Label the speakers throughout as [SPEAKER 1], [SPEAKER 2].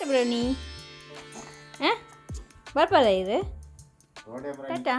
[SPEAKER 1] Brownie ಬರ್ಪಲ್ಲ ಇದು ಟಾಟಾ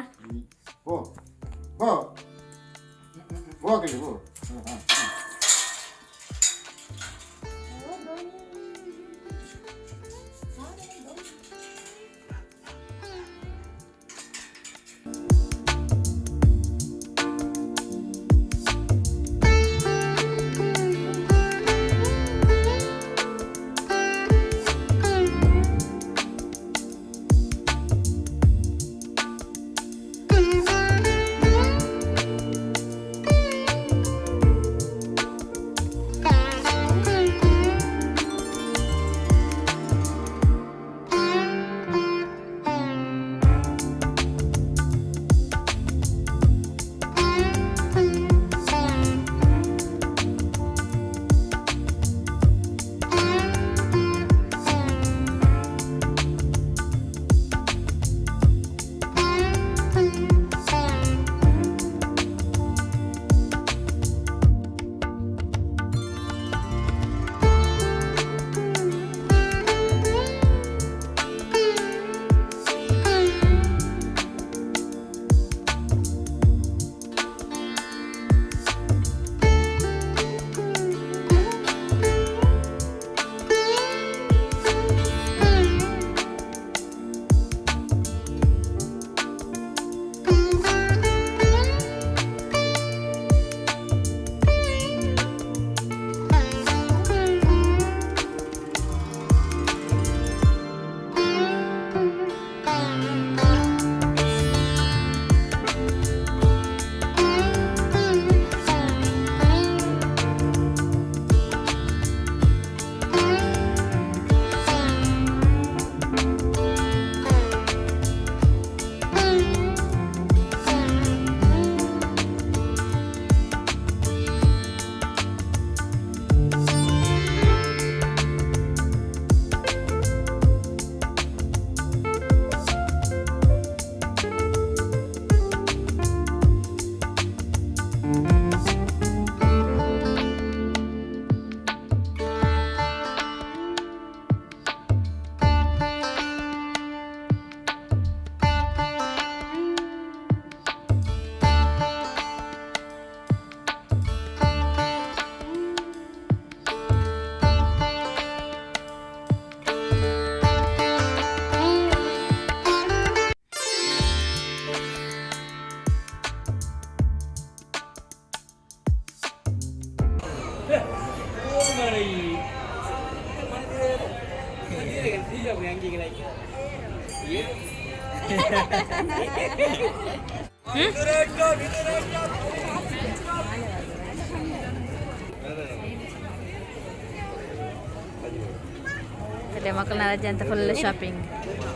[SPEAKER 2] ಮಕ್ಕಳನ್ನ ರಜೆ ಅಂತ ಫುಲ್ ಶಾಪಿಂಗ್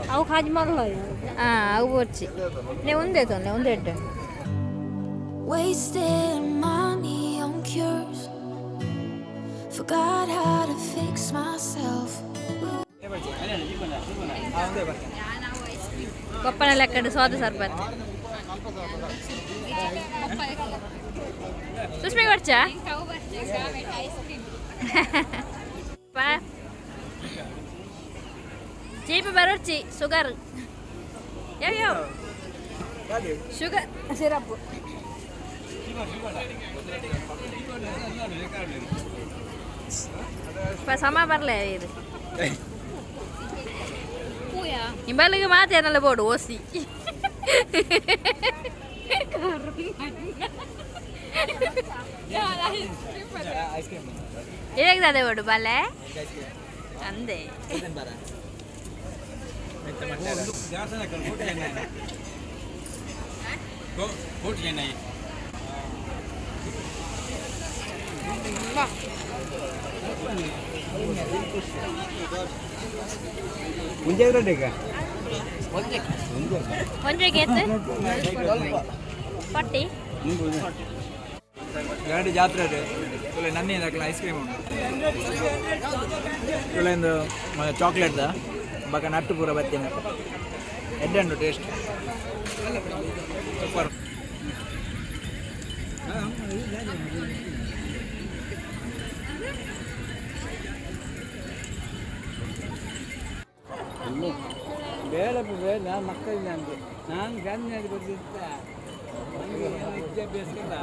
[SPEAKER 1] ಅವು ಹಾಜಿ ಮಾಡಲ್ಲ
[SPEAKER 2] ಅವು ಬರ್ಚಿ ನೀವು ಒಂದೇ ತೊಂದರೆ ಒಂದೇ ಎಡ್ಡೆ
[SPEAKER 3] Wasting money on cures. Forgot how to fix myself.
[SPEAKER 2] ಪಪ್ಪನ ಲೆಕ್ಕಡು ಸೋದ ಸರ್ಬತ್ ಸುಷ್ಮಿ ಕೊಡ್ಚಾ ಚೀಪ ಬರೋರ್ಚಿ ಶುಗರ್ ಯಾವ ಶುಗರ್ ಸಿರಪ್ ಸಮ ಬರಲೇ ಇದು ನಿಂಬಲ್ಲಿಗೆ ಮಾತೇನಲ್ಲ ಬೋಡು ಓಸಿ ಹೇಗಿದೆ ಬೋಡು ಬಾಲೆ ಅಂದೆ ಪಟ್ಟಿ
[SPEAKER 4] ಗರಡಿ ಜಾತ್ರೆ ನನ್ನೇ ಐಸ್ ಕ್ರೀಮ್ ಉಂಟು ಇವಳೊಂದು ಚಾಕ್ಲೇಟ್ ಬಾಕ ನಟ್ಟು ಪೂರ ಬತ್ತೇನೆ ಎಡ್ಡುಂಟು ಟೇಸ್ಟ್ ಸೂಪರ್
[SPEAKER 5] ಬೇಡಪ್ಪ ಬೇಡ ನಾನು ಮಕ್ಕಳಿಲ್ಲ ಅಂದೆ ನಾನು ಗಂಜಿನಲ್ಲಿ ಬರ್ತಿದ್ದ ವಿದ್ಯಾಭ್ಯಾಸಕ್ಕಿಲ್ಲ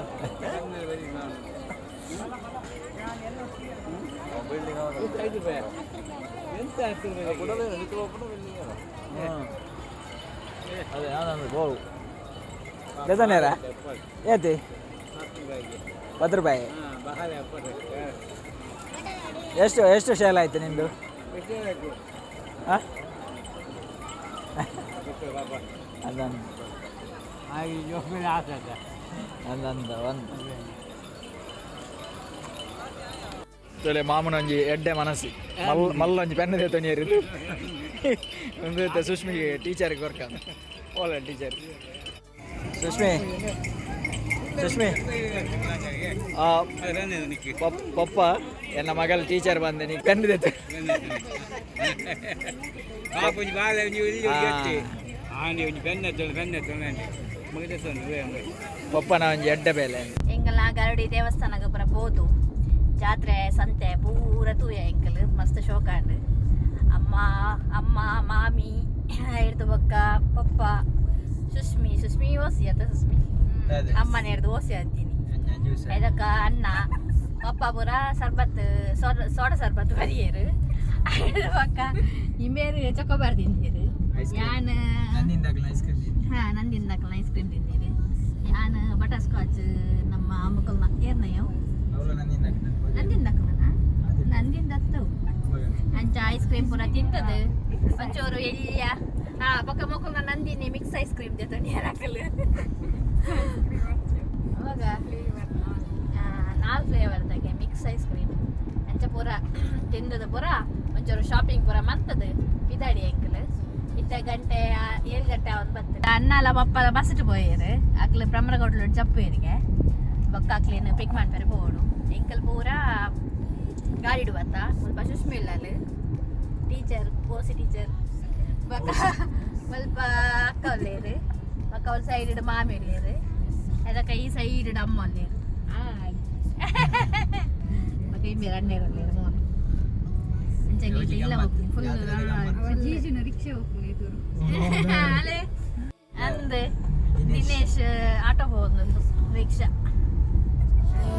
[SPEAKER 5] ಗಂಜಿನಲ್ಲಿ ಬರೀ ನಾನು 5 ರೂಪಾಯಿ ಎಂತ ಆಗ್ತದೆ
[SPEAKER 4] ಅದೇ ನಾನೊಂದು ಗೋಳು ಬೇತನೇರ ಏತಿ 10 ರೂಪಾಯಿ
[SPEAKER 5] ಬಹಳ 70
[SPEAKER 4] ಎಷ್ಟು ಶೇಲ್ ಆಯ್ತು ನಿಂದು ಹಾಂ ಅದೊಂದು
[SPEAKER 5] ಹಾಗೆ ಜೋಬಲ್ಲಿ ಆಗ್ತದೆ
[SPEAKER 4] ಅದೊಂದು ಒಂದು ತಲೆ ಮಾಮನೊಂಜಿ ಎಡ್ಡೆ ಮನಸ್ಸಿ ಮಲ್ಲೊಂಜಿ ಪೆನ್ನದೆ ತೊನಿಯರಿ ಒಂದು ಸುಷ್ಮಿಗೆ ಟೀಚರ್ಗೆ ವರ್ಕ ಓಲ ಟೀಚರ್ ಸುಷ್ಮಿ ಪಪ್ಪ ಎನ್ನ ಮಗಲ್ ಟೀಚರ್ ಬಂದೆ ನೀ ಪೆನ್ನದೆ ಪಪ್ಪನ ಒಂಜಿ ಎಡ್ಡೆ ಬೇಲೆ
[SPEAKER 2] ಎಂಕಲ್ನ ಗರಡಿ ದೇವಸ್ಥಾನಕ್ಕೆ ಬರಬಹುದು ಜಾತ್ರೆ ಸಂತೆ ಪೂರ ತೂಯ ಎಂಕಲ್ ಮಸ್ತ್ ಶೋಕಾಂಡ್ ಅಮ್ಮ ಮಾಮಿ ಹಿಡ್ದು ಬೊಕ್ಕ ಪಪ್ಪ ಸುಷ್ಮಿ ಓಸಿ ಅತ್ತ ಸುಷ್ಮಿ ಅಮ್ಮನ ಹಿಡ್ದು ಓಸಿ ಅಂತೀನಿ ಇದಕ್ಕ ಅನ್ನ ಪಪ್ಪ ಪೂರ ಸರ್ಬತ್ ಸೋಡ ಸರ್ಬತ್ ಬರಿಯರು ಹಿಡ್ದು ಬೊಕ್ಕ ನಿಂಬೇರು ಚೊಕೊಬಾರ್ ತಿಂತೀರು ಯಾನ್ ನಂದಿಂದಕ್ಕಲ ಐಸ್ ಕ್ರೀಮ್ ತಿಂತೀರಿ ಯಾನ್ ಬಟರ್ ಸ್ಕಾಚ್ ನಮ್ಮ ಮಕ್ಕಳನ್ನ ಏರ್ನಯ್ಯವು ನಂದಿಂದತ್ತವು ಅಂಚ ಐಸ್ ಕ್ರೀಮ್ ಪೂರ ತಿಂತದ ಒಂಚೂರು ಎಲ್ಲಿಯ ಪಕ್ಕ ಮಕ್ಕಳನ್ನ ನಂದಿನಿ ಮಿಕ್ಸ್ ಐಸ್ ಕ್ರೀಮ್ ಜೊತೆ ಹಾಕಲು ಅವಾಗ 4 ಫ್ಲೇವರ್ದಾಗೆ ಮಿಕ್ಸ್ ಐಸ್ ಕ್ರೀಮ್ ಅಂಚ ಪೂರ ತಿಂದದ ಪೂರ ಒಂಚೂರು ಶಾಪಿಂಗ್ ಪೂರ ಮಂತದ ಇದಾಡಿ ಅಂಕಲ್ ಇತ್ತ ಗಂಟೆ 7 ಗಂಟೆ ಅವನ್ ಬರ್ತದೆ ಅನ್ನ ಎಲ್ಲ ಪಪ್ಪ ಬಸ್ಸಿಟ್ಟು ಪೋಯರು ಅಕ್ಲು ಬ್ರಹ್ಮರಗೋಡ್ಲು ಚಪ್ಪೇರಿಗೆ ಬೊಕ್ಕ ಅಕ್ಲೇನು ಪಿಕ್ ಮಾಡ್ತಾರೆ ಬೋಡು ಎಂಕಲ್ ಪೂರ ಗಾಡಿ ಬತ್ತ ಸ್ವಲ್ಪ ಸುಷ್ಮಿಲ್ಲಲ್ಲಿ ಟೀಚರ್ ಓಸಿ ಟೀಚರ್ ಬೊಕ್ಕ ಸ್ವಲ್ಪ ಅಕ್ಕ ಒಲ್ಲೇರು ಬೊಕ್ಕ ಅವ್ರ ಸೈಡ್ ಮಾಮಿ ಒಲ್ಲೇರು ಅದಕ್ಕೆ ಈ ಸೈಡ್ ಅಮ್ಮ ಒಲ್ಲೇರು ಬೊಕ್ಕ ಈ ಮೇಲೆ ಅಣ್ಣೇರು ಒಲ್ಲೇರು ಮೋನು ಇಲ್ಲ ಹೋಗ್ತೀನಿ ಫುಲ್ ಜೀಜಿನ ರಿಕ್ಷಾ ಹೋಗ್ತೀನಿ ಅಲ್ಲೇ ಅಂದ್ರೆ ದಿನೇಶ್ ಆಟೋ ಹೋದಂತು rickshaw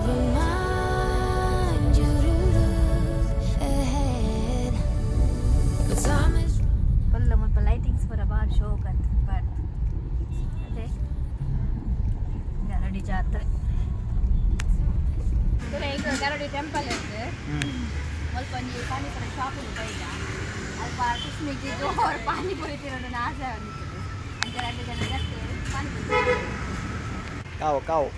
[SPEAKER 3] Remind you to look ahead. But time is
[SPEAKER 2] full ಮುಲ್ಪ ಲೈಟಿಂಗ್ಸ್ ಪೂರ ಬಾರಿ ಶೋಕ್ ಅಂತ ಬಾರ್ದು ಅದೇ ಗರಡಿ ಜಾತ್ರೆ ಈಗ ಗರಡಿ ಟೆಂಪಲ್ ಇತ್ತು ಸ್ವಲ್ಪ ಒಂದು ಪಾನಿಪುರಿ ಶಾಪಿಂಗ್ ಬೈಗ ಅಲ್ಪ ಸುಷ್ಮಿಗೆ ಜೋರು ಪಾನಿಪುರಿ ತಿನ್ನೋದು ಆಸೆ ಬಂದಿತ್ತು ಅಂತ 2 ಜನ ಜಾಸ್ತಿ ಪಾನಿಪುರಿ
[SPEAKER 4] ಕಾವು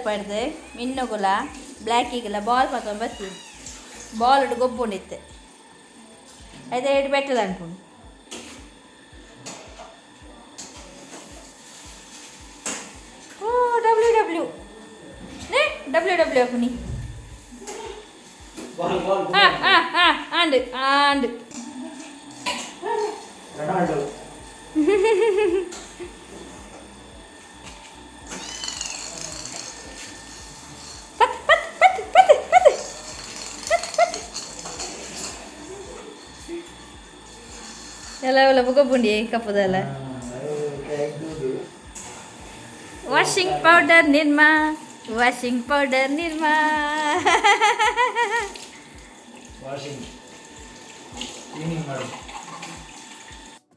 [SPEAKER 1] ಪಡ್ದು ಮಿನ್ನುಗುಲ ಬ್ಲ್ಯಾಕಿಗೆಲ್ಲ ಬಾಲ್ ಮಾತ್ರ ಬತ್ತಿ ಬಾಲ್ ಇಟ್ಟು ಗೊಬ್ಬುಂಡಿತ್ತೆ ಅದೇ ಇಟ್ಟು ಬೆಟ್ಟದ ಅನ್ಕೊಂಡು ಡಬ್ಲ್ಯೂ ಅಪ್ಪನಿ ಆಂಡ್ ಎಲ್ಲ ಬುಗ್ಗಬುಂಡಿ ಕಪ್ಪದಲ್ಲ ವಾಷಿಂಗ್ ಪೌಡರ್ ನಿರ್ಮಾ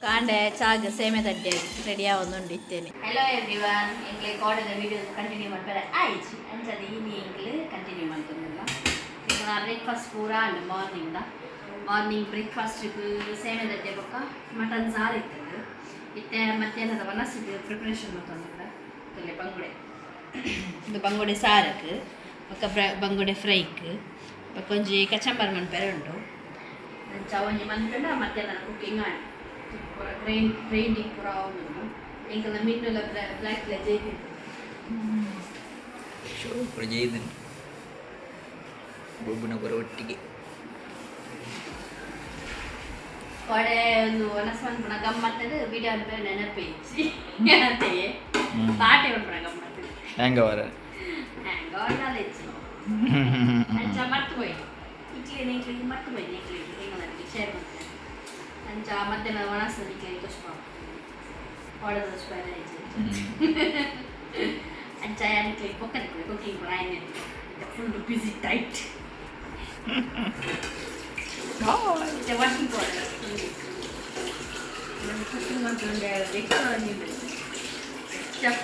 [SPEAKER 1] ಕಾಂಡೆ ಚಾಗ್ ಸೇಮೆ ತಡ್ಡೆ ರೆಡಿ ಆವೊಂದುಂಡಿತ್ತೇನೆ.
[SPEAKER 2] ಹಲೋ ಎವ್ರಿವನ್, ಎಂಕ್ಲೆ ಕೋಡದ ವಿಡಿಯೋ ಕಂಟಿನ್ಯೂ ಮಾಡ್ತಾರೆ ಆಯ್ತು ಅಂಚದ ಇನಿ ಎಂಕ್ಲೆ ಕಂಟಿನ್ಯೂ ಮಾಡ್ತಂದಿಲ್ಲ. ಈಗ ಬ್ರೇಕ್ಫಾಸ್ಟ್ ಪೂರ ಅಂಡ್ ಮಾರ್ನಿಂಗ್ ಬ್ರೇಕ್ಫಾಸ್ಟ್ಗೆ ಸೇಮೆ ತಡ್ಡೆ ಬೊಕ್ಕ ಮಟನ್ ಸಾರು ಇರ್ತದೆ. ಇತ್ತೆ ಮಧ್ಯಾಹ್ನದ ವನಸಿಗೆ ಪ್ರಿಪ್ರೇಷನ್ ಮಾಡ್ತಂದಿಲ್ಲ. ಇಲ್ಲಿ ಇದು ಬಂಗುಡೆ ಸಾರಕ್ಕೆ ಬೊಕ್ಕ ಬಂಗುಡೆ ಫ್ರೈക്ക് ಬೊಕೊಂಜಿ ಕಚಂಬರ್ ಮನ್ಪೆರೆ ಉಂಟು. ಒಂಜಿ ಮನ್ಪೆಂಡ ಮಧ್ಯಾಹ್ನ ಕುಕ್ಕಿಂಗ್ ಆಂಡ್ ಗ್ರೈಂಡಿಂಗ್ ಪೂರ ಆವೊಂದುಂಡು. ಎಂಕಲ್ನ ಮೀನುಲ ಬ್ಲ್ಯಾಕ್ ಜೈದಿದ್ದು
[SPEAKER 4] ಸೂಪರ್ ಜೈದಿನ ಬೊಬ್ಬುನ ಪೂರ ಒಟ್ಟಿಗೆ
[SPEAKER 2] ಕೊಡೆ ಒಂದು ಒನಸ್ಮನ್ಪುಣ ಗಮ್ಮತ್ತದು ವಿಡಿಯೋ ಅಂತ ನೆನಪೇಸಿ ಅಂತೆಯೇ ಪಾಟೆ ಉಂಟುಣ ಗಮ್ಮತ್ತು
[SPEAKER 4] ಹೆಂಗ ವರ
[SPEAKER 2] ಹೆಂಗ ಒಳ್ಳಾಲೆ ಅಂಚ ಮರ್ತುപോಯಿ ಇಕ್ಲಿಗೆ ಮರ್ತುപോಯಿ ಇಕ್ಲಿಗೆ ಹೆಂಗೆ ಶೇರ್ ಮಾಡ್ತೇನೆ ಅಂಚ ಮಧ್ಯಾಹ್ನ ಒಣಸ್ತದೆ ಇಕ್ಲಿಗೆ ತುಷ್ಪ ಹೊಡೆದ ತುಷ್ಪ ಎಲ್ಲ ಅಂಚ ಯಾನಿಕ್ಲಿಗೆ ಪೊಕ್ಕನೆ ಕುಕಿಂಗ್ ಪ್ರಾಯನೆ ಫುಲ್ ಬಿಸಿ ಟೈಟ್ ವಾಷಿಂಗ್ ಪೌಡರ್ ಕುಕಿಂಗ್ ಅಂತ ಒಂದು ಚೆಫ್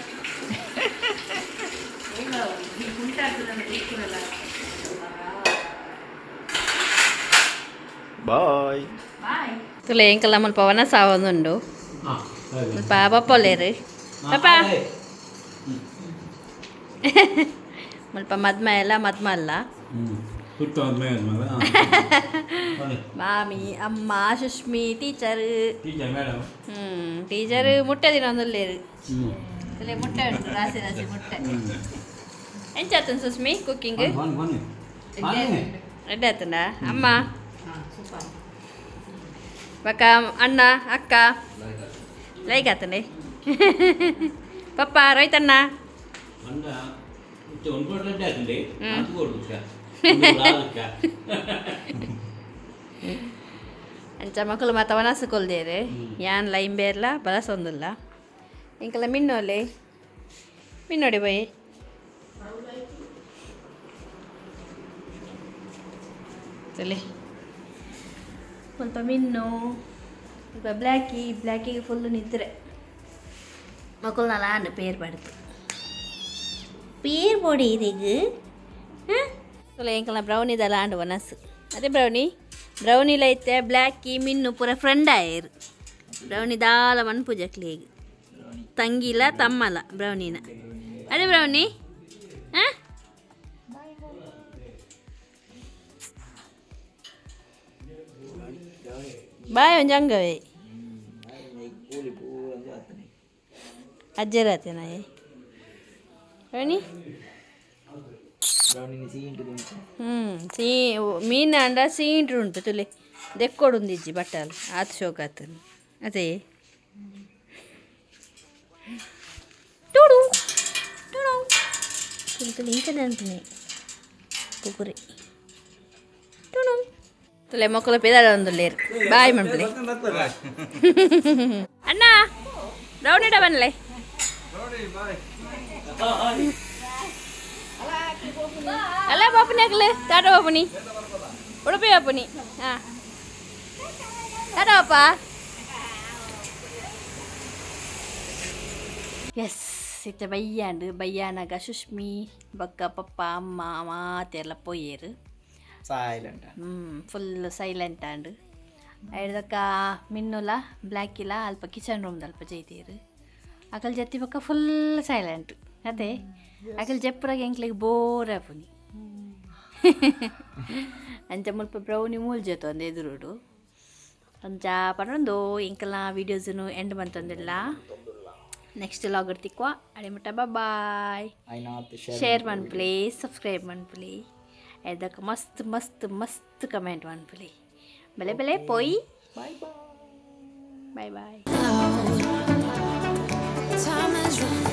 [SPEAKER 4] ಬಾಯ್
[SPEAKER 2] ಬಾಯ್
[SPEAKER 1] ತುಲೆ ಎಂಕಲ್ಲ ಮುಲ್ಪ ವನ ಸಾವೊಂದುಂಡು ಮುಲ್ಪ ಪಪ್ಪೊಲ್ಲೇರು ಪಪ್ಪ ಮುಲ್ಪ ಮದ್ಮ ಎಲ್ಲ ಮದ್ಮ ಅಲ್ಲ ಮಾಮಿ ಅಮ್ಮ ಸುಷ್ಮಿ ಟೀಚರ್ ಟೀಚರ್ ಮುಟ್ಟೆ ದಿನ ಒಂದುಲ್ಲೇರು ತುಲೆ ಮುಟ್ಟೆ ಉಂಟು ರಾಸಿ ರಾಸಿ ಮುಟ್ಟೆ ಎಂಚಾತನ್ ಸುಷ್ಮಿ ಕುಕ್ಕಿಂಗ್ ರೆಡಿ ಆತಂಡ ಅಮ್ಮ ಬಕ್ಕ ಅಣ್ಣ ಅಕ್ಕ ಲೈಕ್ ಆತಂಡೆ ಪಪ್ಪ ರೋಯ್ತಣ್ಣ ಅಂಚ ಮಕ್ಕಳು ಮಾತ ವನಸಕೊಲ್ದೇರು ಯಾನ್ ಲೈಂಬೇರ್ಲ ಬಲಸೊಂದುಲ್ಲ ಇಂಕಲ್ಲ ಮಿನ್ನೋಲೆ ಮಿನ್ನೋಡಿ ಬೈ ಚಲಿ ಸ್ವಲ್ಪ ಮಿನ್ನು ಸ್ವಲ್ಪ ಬ್ಲ್ಯಾಕಿಗೆ ಫುಲ್ಲು ನಿದ್ರೆ ಮಕ್ಕಳು ನಾಲ ಆಂಡು ಪೇರ್ ಪಡ್ತು ಪೇರ್ ಪೊಡಿ ಇದೀಗ ಚಲ ಎಂಕಲ್ಲ ಬ್ರೌನಿದಲ್ಲ ಆಂಡು ವನಸ್ಸು ಅದೇ ಬ್ರೌನಿಲ ಐತೆ ಬ್ಲ್ಯಾಕಿ ಮಿನ್ನು ಪೂರ ಫ್ರೆಂಡ್ ಆಯರು ಬ್ರೌನಿ ದಾಲ ಮನ್ಪುಜಕ್ಲಿಗೆ ತಂಗಿಲ ತಮ್ಮಲ ಬ್ರೌನಿನ ಅದೇ ಬ್ರೌನಿ ಹಾಂ ಬಾಯ್ ಒಂದು ಹಂಗವೇ ಅಜ್ಜರಾತೇನ ಬ್ರೌನಿ ಸೀ ಮೀನು ಅಂಡ ಸೀಂಟ್ರು ಉಂಟು ತುಲೆ ದೆಕ್ಕೊಡುಂದಿಜ್ಜಿ ಬಟ್ಟಲು ಆತು ಶೋಕಾತನು ಅದೇ ಟೂಡು ಟೂಡು ತುಳಿ ತುಳಿ ಇಂಕನೆ ಅಂತೀನಿ ಕುಕುರಿ ಟೂಡು ತುಲೆ ಮಕ್ಕಳು ಪೆದಾಡ ಒಂದು ಲೇರು ಬಾಯ್ ಮಂಪ್ಲೆ ಅಣ್ಣ ರೌಂಡ್ ಬನ್ನಲೆ ಅಲ್ಲ ಬಾಪನಿ ಆಗಲಿ ಟಾಟಾ ಬಾಪನಿ ಉಡುಪಿ ಬಾಪನಿ ಹಾಂ ಟಾಟಾ ಬಾಪ ಎಸ್ ಸಿಕ್ತ ಬಯ್ಯಾನಾಗ ಸುಷ್ಮಿ ಬಕ್ಕ ಪಪ್ಪ ಅಮ್ಮ ಮಾತೆಲ್ಲ ಪೊಯ್ಯರು
[SPEAKER 4] ಸೈಲೆಂಟ್
[SPEAKER 1] ಫುಲ್ ಸೈಲೆಂಟ್ ಆಂಡ್ ಐದಕ್ಕ ಮಿನ್ನುಲ ಬ್ಲ್ಯಾಕಿಲ್ಲ ಅಲ್ಪ ಕಿಚನ್ ರೂಮ್ದು ಅಲ್ಪ ಜೈತೀರು ಅಕಲ್ ಜತ್ತಿ ಬಕ್ಕ ಫುಲ್ ಸೈಲೆಂಟ್ ಅದೇ ಅಕಲ್ ಜಪ್ಪರಾಗ ಎಂಕ್ಲಿಗೆ ಬೋರ್ ಆಪುನಿ ಅಂಚ ಮುಲ್ಪ ಬ್ರೌನಿ ಮೂಲ್ ಜೊತೆ ಒಂದು ಎದುರುಡು ಅಂಚ ಪರೊಂದು ಇಂಕಲ್ನ ವೀಡಿಯೋಸನ್ನು ಎಂಡ್ ಬಂತಂದಿಲ್ಲ ನೆಕ್ಸ್ಟ್ ಲಾಗ್ ಇರ್ತಿಕ್ವ ಅಡೆ ಮುಟ್ಟ ಬಾಯ್ ಶೇರ್ ಮನ್ಪ್ಲಿ ಸಬ್ಸ್ಕ್ರೈಬ್ ಮನ್ಪ್ಲಿ ಎದಕ್ಕೆ ಮಸ್ತ್ ಮಸ್ತ್ ಮಸ್ತ್ ಕಮೆಂಟ್ ಮನ್ಪ್ಲಿ ಬೆಲೆ ಬೆಲೆ ಪೋಯ್ ಬಾಯ್ ಬಾಯ್
[SPEAKER 3] Time is running